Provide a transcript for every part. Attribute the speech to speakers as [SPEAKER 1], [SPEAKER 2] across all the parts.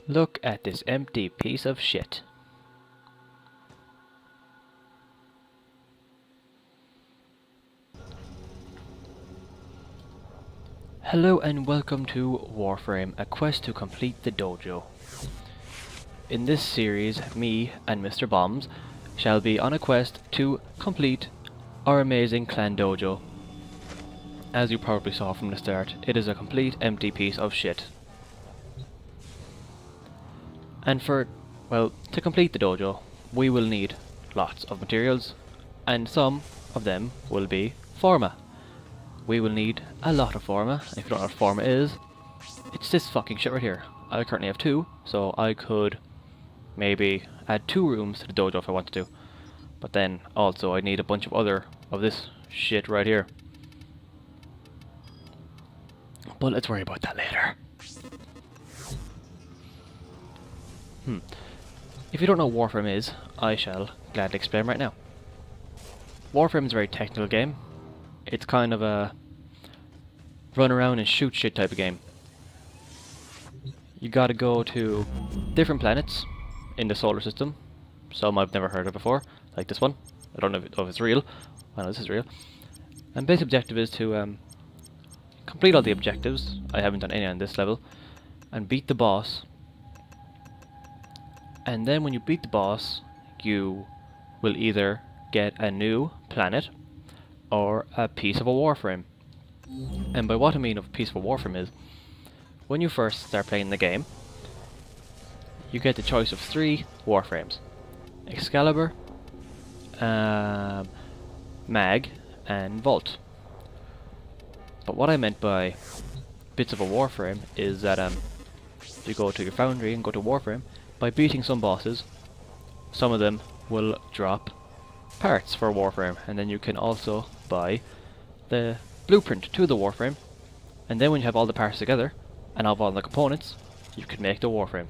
[SPEAKER 1] Look at this empty piece of shit. Hello and welcome to Warframe, a quest to complete the dojo. In this series, me and Mr. Bombs shall be on a quest to complete our amazing clan dojo. As you probably saw from the start, it is a complete empty piece of shit. And to complete the dojo, we will need lots of materials, and some of them will be forma. We will need a lot of forma, and if you don't know what forma is, it's this fucking shit right here. I currently have 2, so I could maybe add 2 rooms to the dojo if I wanted to. But then also I need a bunch of this shit right here. But let's worry about that later. If you don't know what Warframe is, I shall gladly explain right now. Warframe is a very technical game. It's kind of a run around and shoot shit type of game. You gotta go to different planets in the solar system. Some I've never heard of before, like this one. I don't know if it's real. I know this is real. And basic objective is to complete all the objectives. I haven't done any on this level. And beat the boss. And then when you beat the boss, you will either get a new planet or a piece of a warframe. And by what I mean of a piece of a warframe is, when you first start playing the game, you get the choice of 3 warframes: Excalibur, Mag, and Vault. But what I meant by bits of a warframe is that you go to your foundry and go to warframe. By beating some bosses, some of them will drop parts for a warframe, and then you can also buy the blueprint to the warframe, and then when you have all the parts together and have all the components, you can make the warframe.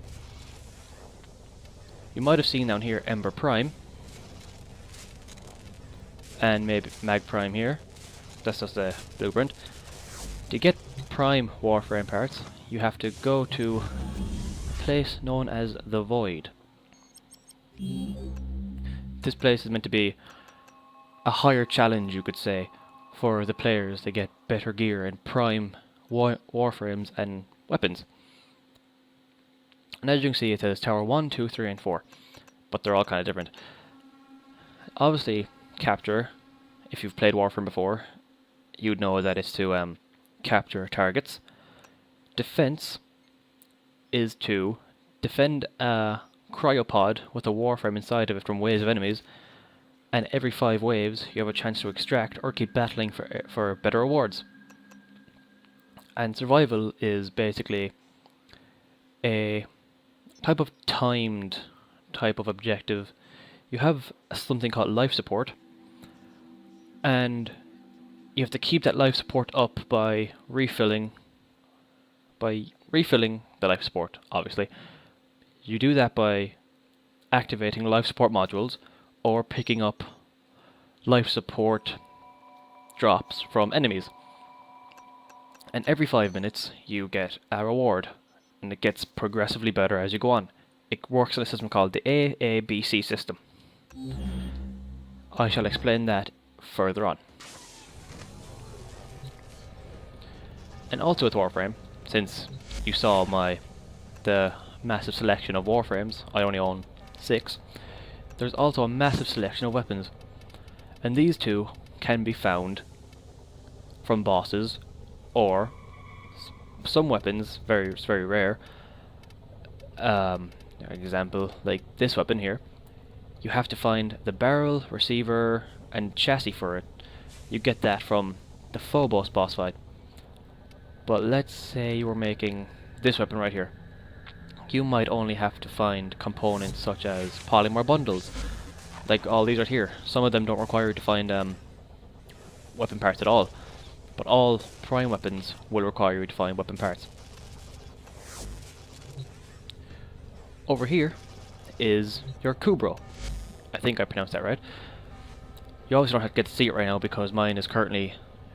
[SPEAKER 1] You might have seen down here Ember Prime and maybe Mag Prime here. That's just the blueprint. To get Prime warframe parts, you have to go to a place known as the Void. This place is meant to be a higher challenge, you could say, for the players to get better gear and prime warframes and weapons. And as you can see, it says Tower 1, 2, 3, and 4, but they're all kind of different. Obviously, capture, if you've played Warframe before, you'd know that it's to capture targets. Defense is to defend a cryopod with a warframe inside of it from waves of enemies, and every 5 waves you have a chance to extract or keep battling for better rewards. And survival is basically a type of timed type of objective. You have something called life support, and you have to keep that life support up by refilling the life support, obviously. You do that by activating life support modules or picking up life support drops from enemies. And every 5 minutes you get a reward, and it gets progressively better as you go on. It works on a system called the AABC system. I shall explain that further on. And also with Warframe, since you saw the massive selection of warframes, I only own 6, there's also a massive selection of weapons, and these 2 can be found from bosses, or some weapons, it's very rare. Example, like this weapon here, you have to find the barrel, receiver, and chassis for it. You get that from the Phobos boss fight. But let's say you were making this weapon right here. You might only have to find components such as polymer bundles, like all these right here. Some of them don't require you to find weapon parts at all, but all prime weapons will require you to find weapon parts. Over here is your Kubro. I think I pronounced that right. You obviously don't get to see it right now because mine is currently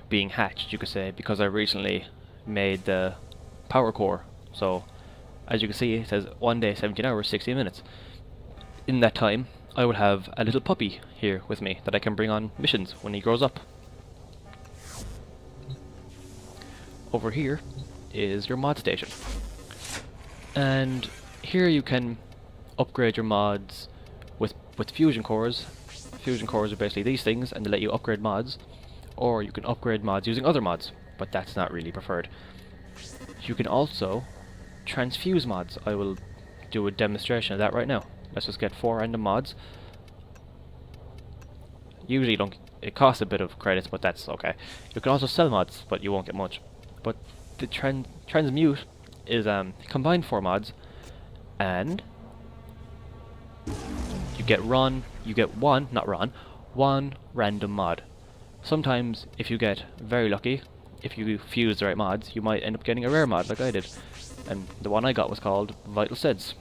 [SPEAKER 1] being hatched, you could say, because I recently made the power core. So As you can see, it says 1 day, 17 hours, 16 minutes. In that time, I would have a little puppy here with me that I can bring on missions when he grows up. Over here is your mod station. And here you can upgrade your mods with fusion cores. Fusion cores are basically these things, and they let you upgrade mods. Or you can upgrade mods using other mods, but that's not really preferred. You can also transfuse mods. I will do a demonstration of that right now. Let's just get 4 random mods. Usually it costs a bit of credits, but that's okay. You can also sell mods, but you won't get much. But the transmute is combine 4 mods, and you get one random mod. Sometimes, if you get very lucky, if you fuse the right mods, you might end up getting a rare mod like I did. And the one I got was called Vital Seds.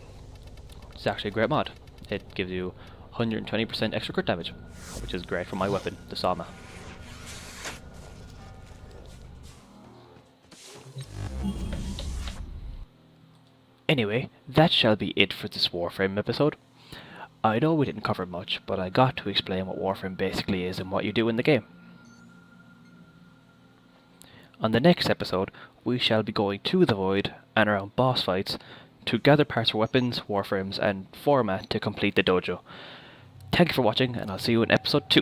[SPEAKER 1] It's actually a great mod. It gives you 120% extra crit damage, which is great for my weapon, the Sama. Anyway, that shall be it for this Warframe episode. I know we didn't cover much, but I got to explain what Warframe basically is and what you do in the game. On the next episode, we shall be going to the Void and around boss fights to gather parts for weapons, warframes, and format to complete the dojo. Thank you for watching, and I'll see you in episode 2.